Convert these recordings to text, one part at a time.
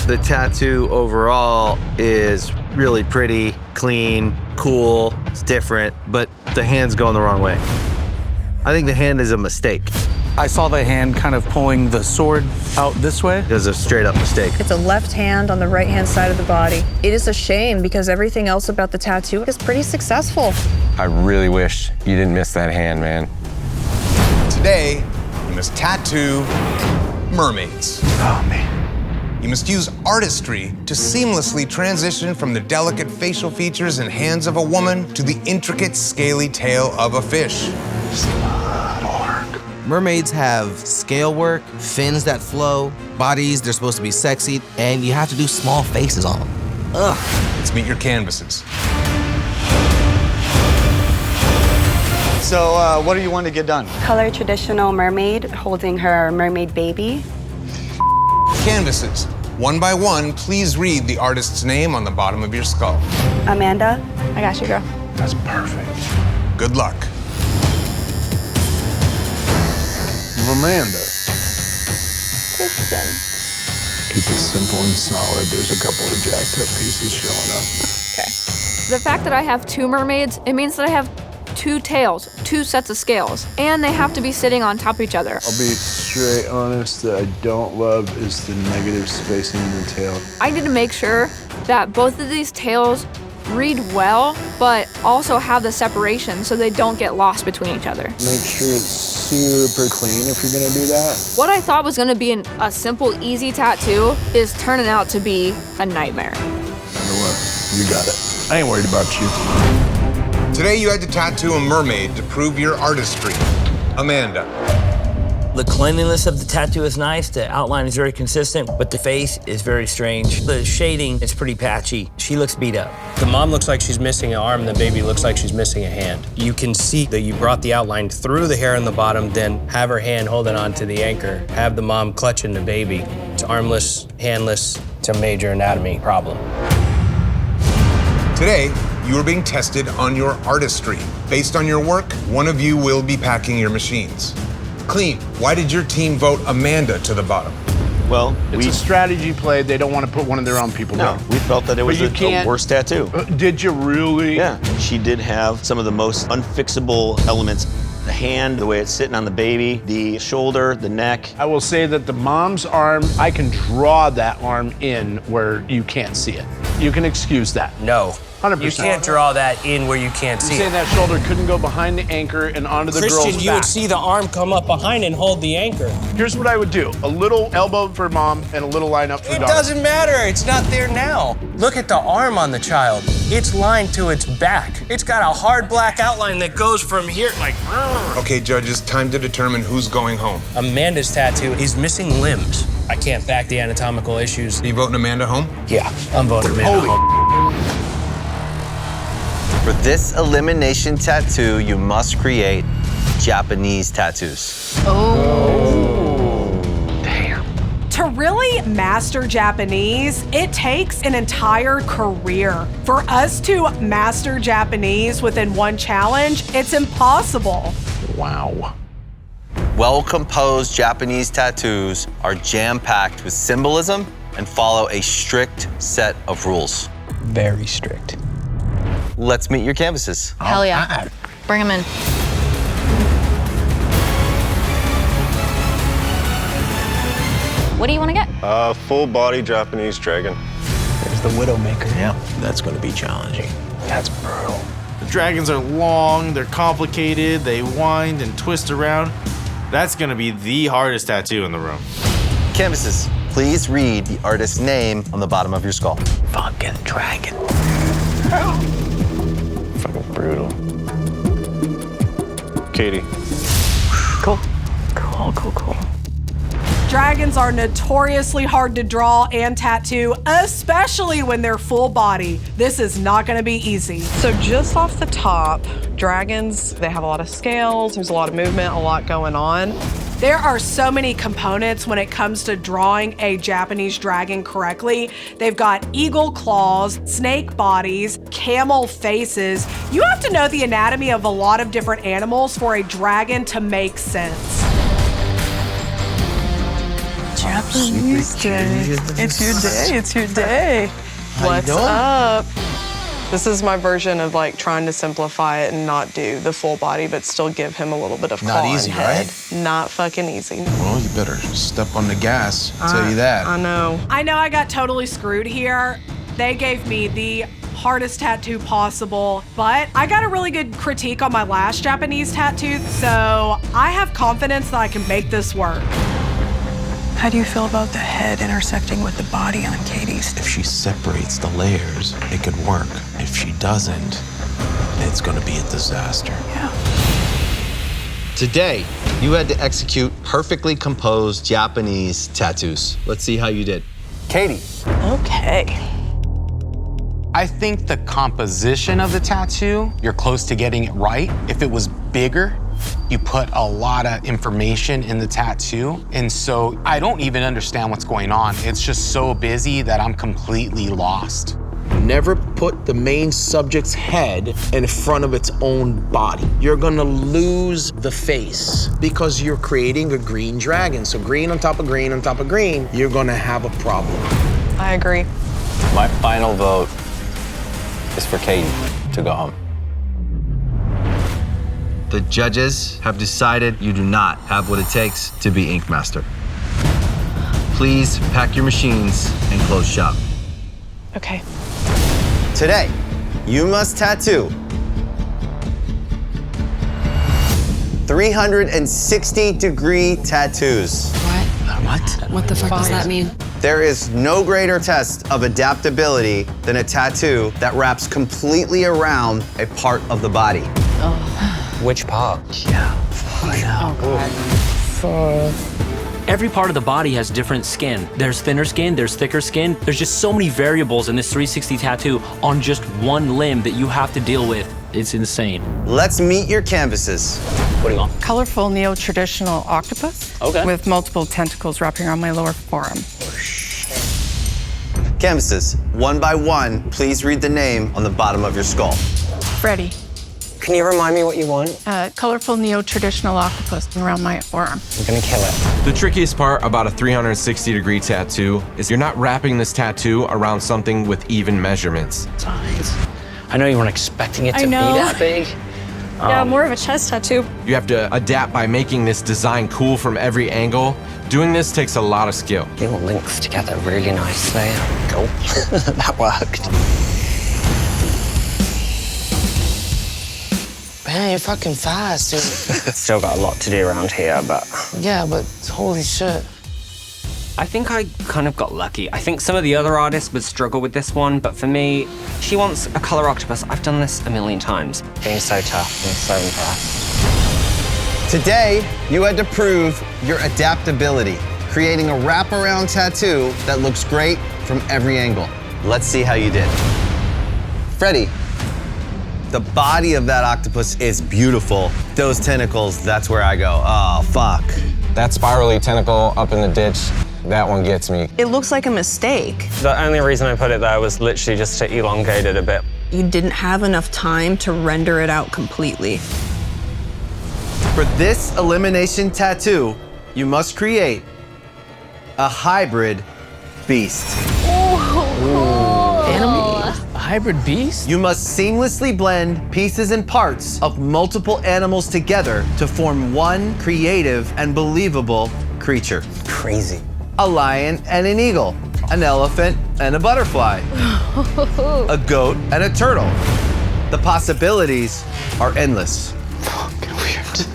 The tattoo overall is really pretty, clean, cool, it's different, but the hand's going the wrong way. I think the hand is a mistake. I saw the hand kind of pulling the sword out this way. It was a straight up mistake. It's a left hand on the right hand side of the body. It is a shame because everything else about the tattoo is pretty successful. I really wish you didn't miss that hand, man. Today, you must tattoo mermaids. Oh, man. You must use artistry to seamlessly transition from the delicate facial features and hands of a woman to the intricate, scaly tail of a fish. Mermaids have scale work, fins that flow, bodies, they're supposed to be sexy, and you have to do small faces on them. Ugh. Let's meet your canvases. So, what do you want to get done? Color traditional mermaid holding her mermaid baby. Canvases. One by one, please read the artist's name on the bottom of your skull. Amanda. I got you, girl. That's perfect. Good luck. Amanda. Kristen. Keep it simple and solid. There's a couple of jacked up pieces showing up. The fact that I have two mermaids, it means that I have two tails, two sets of scales, and they have to be sitting on top of each other. I'll be straight honest, that I don't love is the negative spacing in the tail. I need to make sure that both of these tails read well, but also have the separation so they don't get lost between each other. Make sure it's super clean if you're gonna do that. What I thought was gonna be a simple, easy tattoo is turning out to be a nightmare. You know what? You got it. I ain't worried about you. Today, you had to tattoo a mermaid to prove your artistry. Amanda. The cleanliness of the tattoo is nice, the outline is very consistent, but the face is very strange. The shading is pretty patchy. She looks beat up. The mom looks like she's missing an arm, the baby looks like she's missing a hand. You can see that you brought the outline through the hair on the bottom, then have her hand holding on to the anchor, have the mom clutching the baby. It's armless, handless, it's a major anatomy problem. Today, you are being tested on your artistry. Based on your work, one of you will be packing your machines. Clean, why did your team vote Amanda to the bottom? Well, it's a strategy play. They don't want to put one of their own people down. We felt that it was the worst tattoo. Did you really? Yeah. She did have some of the most unfixable elements. The hand, the way it's sitting on the baby, the shoulder, the neck. I will say that the mom's arm, I can draw that arm in where you can't see it. You can excuse that. No. 100%. You can't draw that in where you can't see You're saying it. that shoulder couldn't go behind the anchor and onto the girl's Christian, you back. would see the arm come up behind and hold the anchor. Here's what I would do. A little elbow for mom and a little line up for It daughter. doesn't matter, it's not there now. Look at the arm on the child. It's lined to its back. It's got a hard black outline that goes from here, like. Okay, judges, time to determine who's going home. Amanda's tattoo is missing limbs. I can't back the anatomical issues. Are you voting Amanda home? Yeah, I'm voting Amanda home. For this elimination tattoo, you must create Japanese tattoos. To really master Japanese, it takes an entire career. For us to master Japanese within one challenge, it's impossible. Wow. Well-composed Japanese tattoos are jam-packed with symbolism and follow a strict set of rules. Very strict. Let's meet your canvases. Hell yeah. Bring them in. What do you want to get? Full body Japanese dragon. There's the Widowmaker. Yeah, that's gonna be challenging. That's brutal. The dragons are long, they're complicated, they wind and twist around. That's gonna be the hardest tattoo in the room. Canvases, please read the artist's name on the bottom of your skull. Fucking dragon. Fucking brutal. Katie. Cool. Dragons are notoriously hard to draw and tattoo, especially when they're full body. This is not gonna be easy. So just off the top, dragons, they have a lot of scales, there's a lot of movement, a lot going on. There are so many components when it comes to drawing a Japanese dragon correctly. They've got eagle claws, snake bodies, camel faces. You have to know the anatomy of a lot of different animals for a dragon to make sense. Japanese day. It's your day. It's your day. What's doing? up? This is my version of like trying to simplify it and not do the full body, but still give him a little bit of Not claw easy, and head. right? Not fucking easy. Well, you better step on the gas. I'll tell you that. I know. I know I got totally screwed here. They gave me the hardest tattoo possible, but I got a really good critique on my last Japanese tattoo, so I have confidence that I can make this work. How do you feel about the head intersecting with the body on Katie's? If she separates the layers, it could work. If she doesn't, it's gonna be a disaster. Today, you had to execute perfectly composed Japanese tattoos. Let's see how you did. Katie. Okay. I think the composition of the tattoo, you're close to getting it right. If it was bigger, you put a lot of information in the tattoo. And so I don't even understand what's going on. It's just so busy that I'm completely lost. Never put the main subject's head in front of its own body. You're gonna lose the face because you're creating a green dragon. So green on top of green on top of green, you're gonna have a problem. I agree. My final vote is for Katie to go home. The judges have decided you do not have what it takes to be Ink Master. Please pack your machines and close shop. Okay. Today, you must tattoo 360-degree tattoos. What? What the fuck does that mean? There is no greater test of adaptability than a tattoo that wraps completely around a part of the body. Which part? Yeah. Oh, God. Every part of the body has different skin. There's thinner skin, there's thicker skin. There's just so many variables in this 360 tattoo on just one limb that you have to deal with. It's insane. Let's meet your canvases. What do you want? Colorful neo-traditional octopus with multiple tentacles wrapping around my lower forearm. Canvases, one by one, please read the name on the bottom of your skull. Freddie. Can you remind me what you want? Colorful neo-traditional octopus around my forearm. I'm gonna kill it. The trickiest part about a 360-degree tattoo is you're not wrapping this tattoo around something with even measurements. Size. I know you weren't expecting it to be that big. Yeah, more of a chest tattoo. You have to adapt by making this design cool from every angle. Doing this takes a lot of skill. It all links together really nicely. Cool. That worked. Man, you're fucking fast, dude. Still got a lot to do around here, but... Yeah, but holy shit. I think I kind of got lucky. I think some of the other artists would struggle with this one, but for me, she wants a color octopus. I've done this a million times. Being so tough, I'm so impressed. Today, you had to prove your adaptability, creating a wraparound tattoo that looks great from every angle. Let's see how you did. Freddie, the body of that octopus is beautiful. Those tentacles, that's where I go, oh, fuck. That spirally tentacle up in the ditch, that one gets me. It looks like a mistake. The only reason I put it there was literally just to elongate it a bit. You didn't have enough time to render it out completely. For this elimination tattoo, you must create a hybrid beast. Animal? A hybrid beast? You must seamlessly blend pieces and parts of multiple animals together to form one creative and believable creature. Crazy. A lion and an eagle, an elephant and a butterfly, a goat and a turtle. The possibilities are endless. Fucking weird.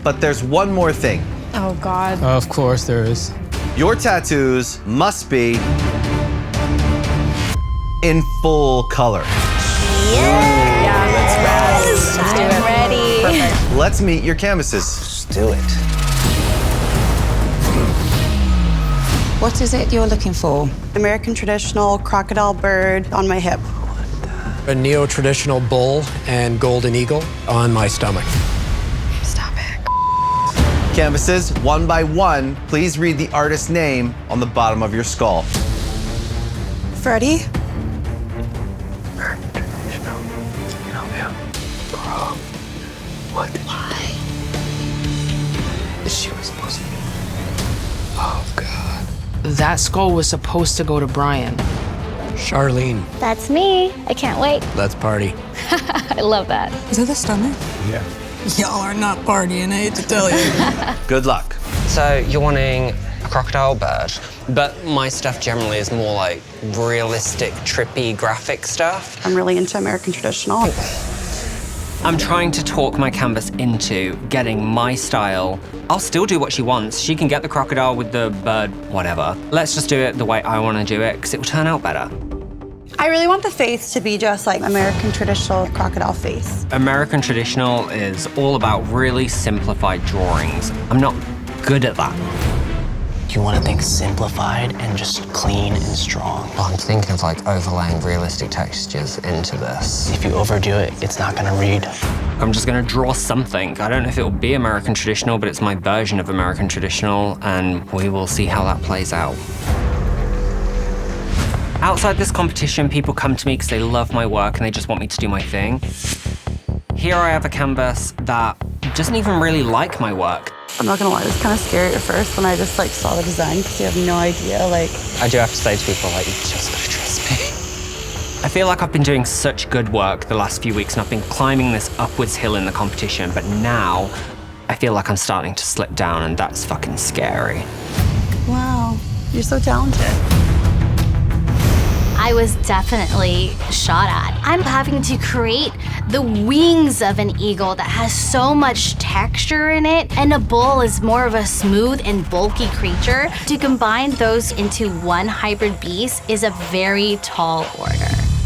But there's one more thing. Oh, God. Of course there is. Your tattoos must be in full color. Yes! I'm ready. Perfect. Let's meet your canvases. Let's do it. What is it you're looking for? American traditional crocodile bird on my hip. A neo-traditional bull and golden eagle on my stomach. Stop it. Canvases, one by one, please read the artist's name on the bottom of your skull. Freddie? What? Why? She was supposed to be. Oh, God. That skull was supposed to go to Brian. Charlene. That's me. I can't wait. Let's party. I love that. Is it the stomach? Yeah. Y'all are not partying, I hate to tell you. Good luck. So you're wanting a crocodile bird, but my stuff generally is more like realistic, trippy, graphic stuff. I'm really into American traditional. I'm trying to talk my canvas into getting my style. I'll still do what she wants. She can get the crocodile with the bird, whatever. Let's just do it the way I want to do it, because it will turn out better. I really want the face to be just like American traditional crocodile face. American traditional is all about really simplified drawings. I'm not good at that. You want to think simplified and just clean and strong. Well, I'm thinking of like overlaying realistic textures into this. If you overdo it, it's not gonna read. I'm just gonna draw something. I don't know if it'll be American traditional, but it's my version of American traditional, and we will see how that plays out. Outside this competition, people come to me because they love my work and they just want me to do my thing. Here I have a canvas that doesn't even really like my work. I'm not gonna lie, it was kind of scary at first when I just like saw the design because you have no idea. Like, I do have to say to people, like, you just gotta trust me. I feel like I've been doing such good work the last few weeks and I've been climbing this upwards hill in the competition, but now I feel like I'm starting to slip down and that's fucking scary. wow, you're so talented. I was definitely shot at. I'm having to create the wings of an eagle that has so much texture in it, and a bull is more of a smooth and bulky creature. To combine those into one hybrid beast is a very tall order.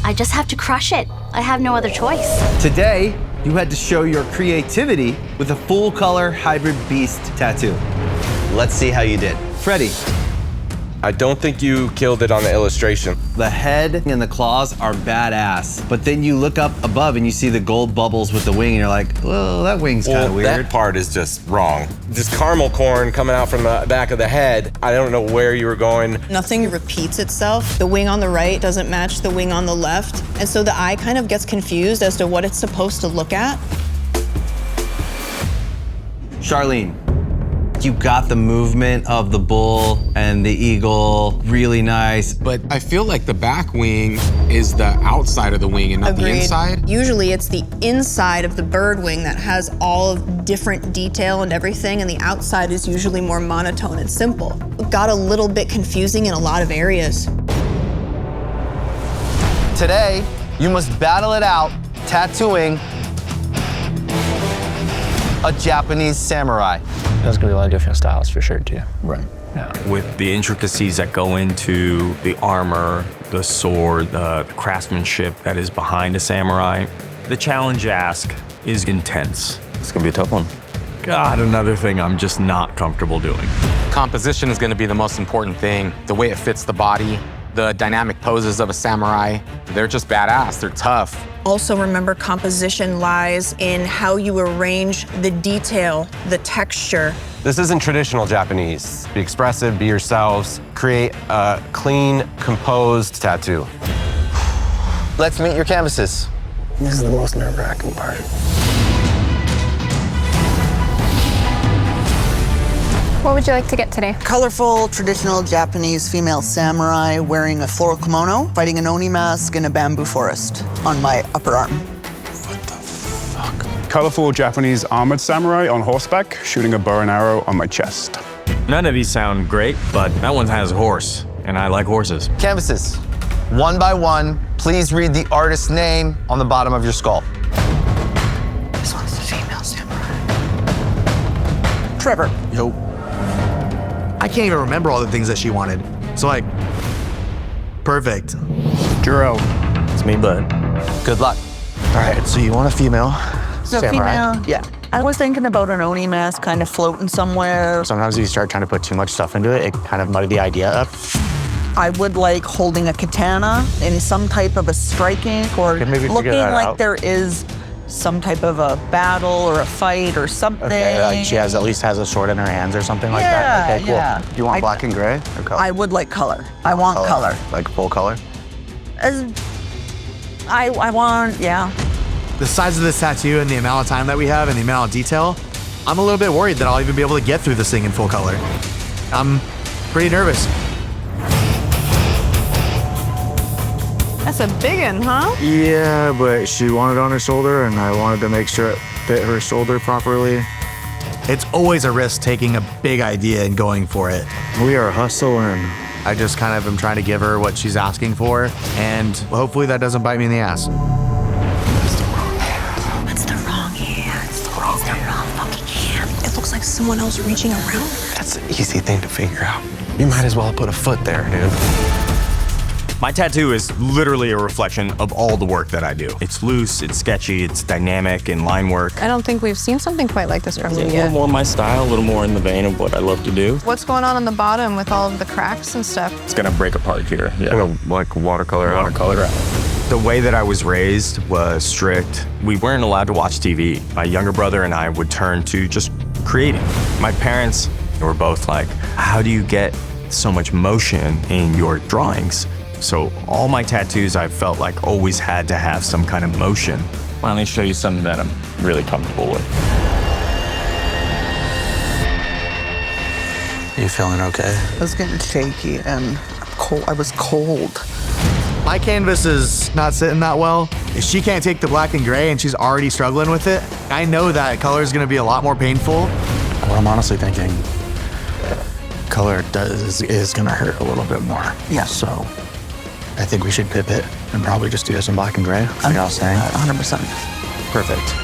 I just have to crush it. I have no other choice. Today, you had to show your creativity with a full color hybrid beast tattoo. Let's see how you did. Freddie. I don't think you killed it on the illustration. The head and the claws are badass, but then you look up above and you see the gold bubbles with the wing and you're like, well, that wing's kind of weird. That part is just wrong. Just caramel corn coming out from the back of the head. I don't know where you were going. Nothing repeats itself. The wing on the right doesn't match the wing on the left, and so the eye kind of gets confused as to what it's supposed to look at. Charlene, you got the movement of the bull and the eagle really nice. But I feel like the back wing is the outside of the wing and not the inside. Usually it's the inside of the bird wing that has all of different detail and everything, and the outside is usually more monotone and simple. It got a little bit confusing in a lot of areas. Today, you must battle it out tattooing a Japanese samurai. There's gonna be a lot of different styles for sure too. Right. Yeah. With the intricacies that go into the armor, the sword, the craftsmanship that is behind a samurai, the challenge ask is intense. It's gonna be a tough one. God, another thing I'm just not comfortable doing. Composition is going to be the most important thing. The way it fits the body, the dynamic poses of a samurai. They're just badass, they're tough. Also remember, composition lies in how you arrange the detail, the texture. This isn't traditional Japanese. Be expressive, be yourselves, create a clean, composed tattoo. Let's meet your canvases. This is the most nerve-wracking part. What would you like to get today? Colorful, traditional Japanese female samurai wearing a floral kimono, fighting an oni mask in a bamboo forest on my upper arm. Colorful Japanese armored samurai on horseback, shooting a bow and arrow on my chest. None of these sound great, but that one has a horse, and I like horses. Canvases, one by one, please read the artist's name on the bottom of your skull. This one's the female samurai. Trevor. Yo. I can't even remember all the things that she wanted. So like, perfect. Juro. It's me, bud. Good luck. All right, so you want a female So samurai? female, yeah. I was thinking about an oni mask kind of floating somewhere. Sometimes if you start trying to put too much stuff into it, it kind of muddy the idea up. I would like holding a katana in some type of a striking or Could maybe figure looking that like out. there is some type of a battle or a fight or something. Okay, like she at least has a sword in her hands or something like that. Okay, cool. Yeah. Do you want black and gray or color? I would like color. I want color. Like full color? I want, yeah. The size of this tattoo and the amount of time that we have and the amount of detail, I'm a little bit worried that I'll even be able to get through this thing in full color. I'm pretty nervous. That's a big one, huh? Yeah, but she wanted it on her shoulder, and I wanted to make sure it fit her shoulder properly. It's always a risk taking a big idea and going for it. We are hustling. I just kind of am trying to give her what she's asking for, and hopefully that doesn't bite me in the ass. It's the wrong hand. It's the wrong fucking hand. It looks like someone else reaching around. That's an easy thing to figure out. You might as well have put a foot there, dude. My tattoo is literally a reflection of all the work that I do. It's loose, it's sketchy, it's dynamic and line work. I don't think we've seen something quite like this from you A yet. little more my style, a little more in the vein of what I love to do. What's going on the bottom with all of the cracks and stuff? It's gonna break apart here. Yeah. Like watercolor out. The way that I was raised was strict. We weren't allowed to watch TV. My younger brother and I would turn to just creating. My parents were both like, how do you get so much motion in your drawings? So all my tattoos, I felt like always had to have some kind of motion. Finally show you something that I'm really comfortable with. You feeling okay? I was getting shaky and cold. I was cold. My canvas is not sitting that well. If she can't take the black and gray and she's already struggling with it, I know that color is gonna be a lot more painful. Well, I'm honestly thinking color is gonna hurt a little bit more. Yeah. So I think we should pivot and probably just do this in black and gray, like I was saying. 100%. Perfect.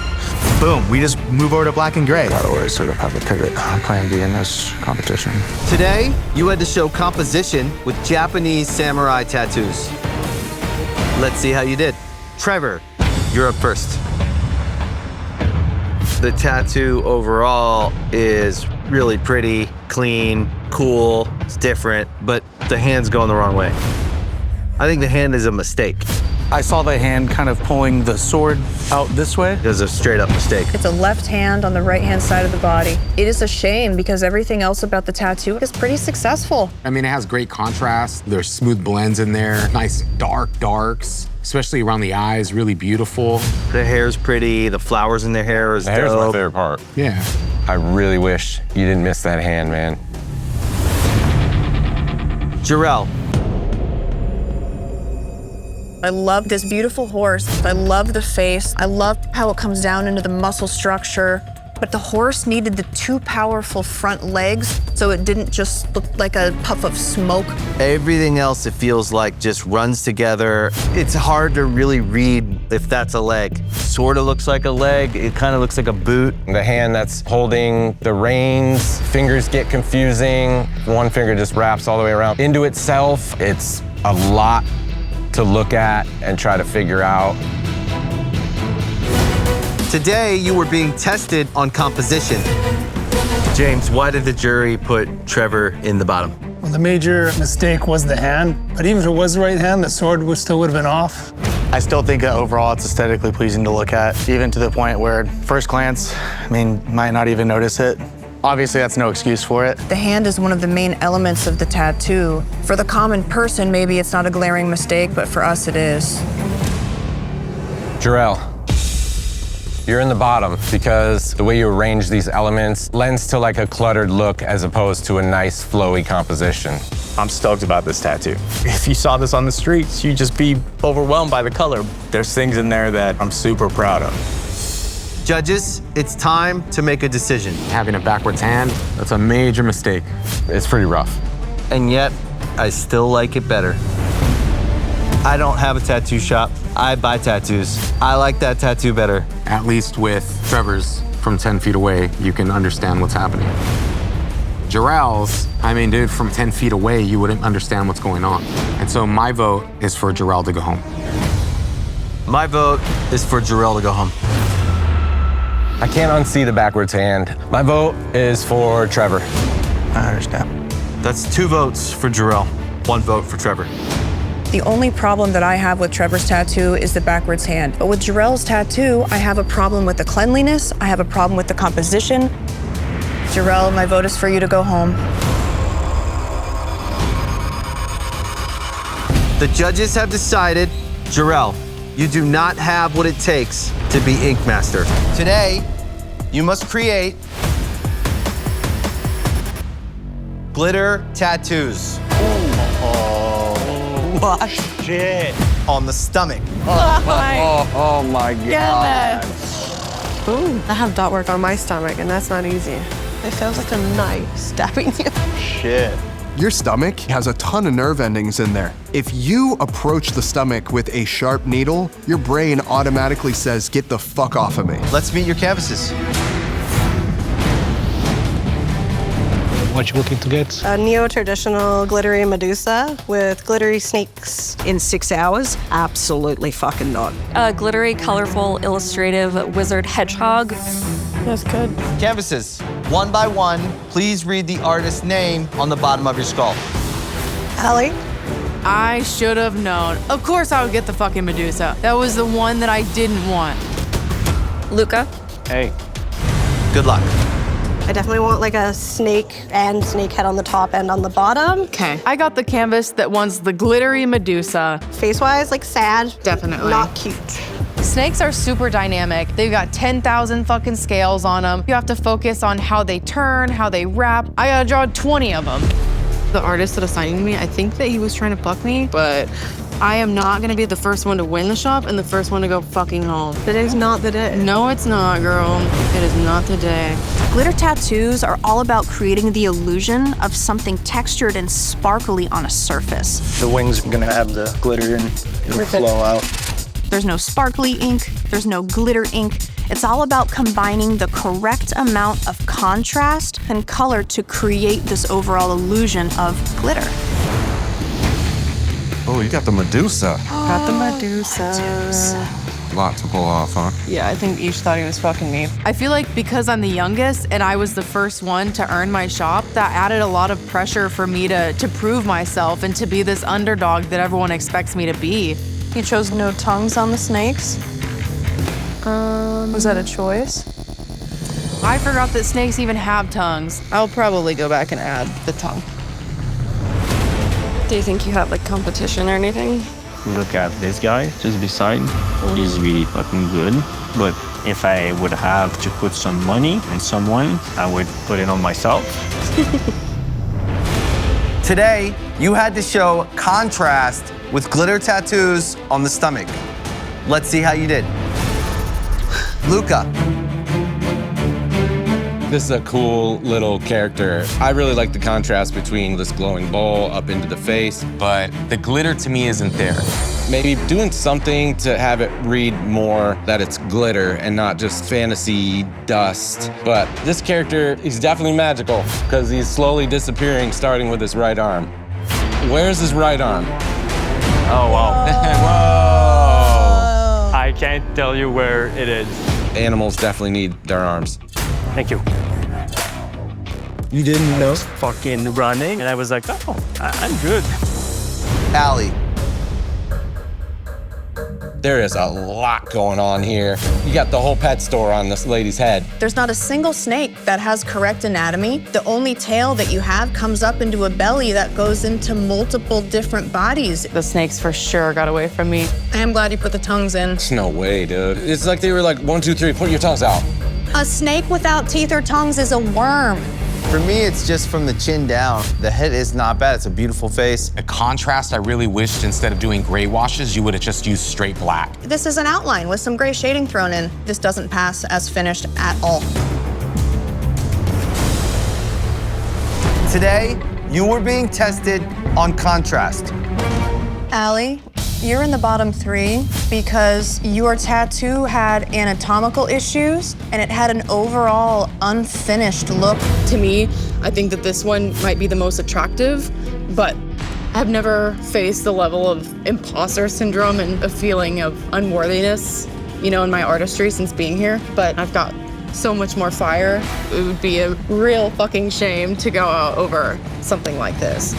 Boom, we just move over to black and gray. I always sort of have a pivot plan B in this competition. Today, you had to show composition with Japanese samurai tattoos. Let's see how you did. Trevor, you're up first. The tattoo overall is really pretty, clean, cool, it's different, but the hand's going the wrong way. I think the hand is a mistake. I saw the hand kind of pulling the sword out this way. It was a straight up mistake. It's a left hand on the right hand side of the body. It is a shame because everything else about the tattoo is pretty successful. I mean, it has great contrast. There's smooth blends in there, nice darks, especially around the eyes, really beautiful. The hair's pretty, the flowers in their hair is The hair's my dope. favorite part. Yeah. I really wish you didn't miss that hand, man. Jarrell. I love this beautiful horse. I love the face. I love how it comes down into the muscle structure. But the horse needed the two powerful front legs so it didn't just look like a puff of smoke. Everything else, it feels like, just runs together. It's hard to really read if that's a leg. Sort of looks like a leg. It kind of looks like a boot. The hand that's holding the reins, fingers get confusing. One finger just wraps all the way around into itself. It's a lot to look at and try to figure out. Today, you were being tested on composition. James, why did the jury put Trevor in the bottom? Well, the major mistake was the hand, but even if it was the right hand, the sword still would have been off. I still think that overall it's aesthetically pleasing to look at, even to the point where first glance, I mean, might not even notice it. Obviously, that's no excuse for it. The hand is one of the main elements of the tattoo. For the common person, maybe it's not a glaring mistake, but for us, it is. Jarrell, you're in the bottom because the way you arrange these elements lends to like a cluttered look as opposed to a nice flowy composition. I'm stoked about this tattoo. If you saw this on the streets, you'd just be overwhelmed by the color. There's things in there that I'm super proud of. Judges, it's time to make a decision. Having a backwards hand, that's a major mistake. It's pretty rough. And yet, I still like it better. I don't have a tattoo shop. I buy tattoos. I like that tattoo better. At least with Trevor's from 10 feet away, you can understand what's happening. Jarrell's, I mean, dude, from 10 feet away, you wouldn't understand what's going on. And so my vote is for Jarrell to go home. My vote is for Jarrell to go home. I can't unsee the backwards hand. My vote is for Trevor. I understand. That's 2 votes for Jarrell, 1 vote for Trevor. The only problem that I have with Trevor's tattoo is the backwards hand. But with Jarrell's tattoo, I have a problem with the cleanliness. I have a problem with the composition. Jarrell, my vote is for you to go home. The judges have decided, Jarrell, you do not have what it takes to be Ink Master. Today, you must create glitter tattoos. What? Shit. On the stomach. Oh my God. Ooh, I have dot work on my stomach, and that's not easy. It feels like a knife stabbing you. Shit. Your stomach has a ton of nerve endings in there. If you approach the stomach with a sharp needle, your brain automatically says, get the fuck off of me. Let's meet your canvases. What you looking to get? A neo-traditional glittery Medusa with glittery snakes. In 6 hours? Absolutely fucking not. A glittery, colorful, illustrative wizard hedgehog. That's good. Canvases, one by one, please read the artist's name on the bottom of your skull. Allie? I should have known. Of course I would get the fucking Medusa. That was the one that I didn't want. Luca. Hey. Good luck. I definitely want like a snake and snake head on the top and on the bottom. Okay. I got the canvas that wants the glittery Medusa. Face-wise, like sad. Definitely. Not cute. Snakes are super dynamic. They've got 10,000 fucking scales on them. You have to focus on how they turn, how they wrap. I gotta draw 20 of them. The artist that assigned me, I think that he was trying to fuck me, but I am not gonna be the first one to win the shop and the first one to go fucking home. Today's not the day. No, it's not, girl. It is not the day. Glitter tattoos are all about creating the illusion of something textured and sparkly on a surface. The wings are gonna have the glitter and it'll flow out. There's no sparkly ink, there's no glitter ink. It's all about combining the correct amount of contrast and color to create this overall illusion of glitter. Oh, you got the Medusa. Got the Medusa. Lot to pull off, huh? Yeah, I think each thought he was fucking me. I feel like because I'm the youngest and I was the first one to earn my shop, that added a lot of pressure for me to prove myself and to be this underdog that everyone expects me to be. You chose no tongues on the snakes? Was that a choice? I forgot that snakes even have tongues. I'll probably go back and add the tongue. Do you think you have like competition or anything? Look at this guy just beside. He's really fucking good. But if I would have to put some money on someone, I would put it on myself. Today, you had to show contrast with glitter tattoos on the stomach. Let's see how you did. Luca. This is a cool little character. I really like the contrast between this glowing bowl up into the face, but the glitter to me isn't there. Maybe doing something to have it read more that it's glitter and not just fantasy dust. But this character, he's definitely magical because he's slowly disappearing, starting with his right arm. Where's his right arm? Oh, wow. Whoa! I can't tell you where it is. Animals definitely need their arms. Thank you. You didn't know? Fucking running, and I was like, oh, I'm good. Allie. There is a lot going on here. You got the whole pet store on this lady's head. There's not a single snake that has correct anatomy. The only tail that you have comes up into a belly that goes into multiple different bodies. The snakes for sure got away from me. I am glad you put the tongues in. There's no way, dude. It's like they were like, 1, 2, 3, put your tongues out. A snake without teeth or tongues is a worm. For me, it's just from the chin down. The head is not bad. It's a beautiful face. A contrast, I really wished instead of doing gray washes, you would have just used straight black. This is an outline with some gray shading thrown in. This doesn't pass as finished at all. Today, you were being tested on contrast. Allie, you're in the bottom 3 because your tattoo had anatomical issues and it had an overall unfinished look. To me, I think that this one might be the most attractive, but I've never faced the level of imposter syndrome and a feeling of unworthiness, you know, in my artistry since being here. But I've got so much more fire. It would be a real fucking shame to go out over something like this.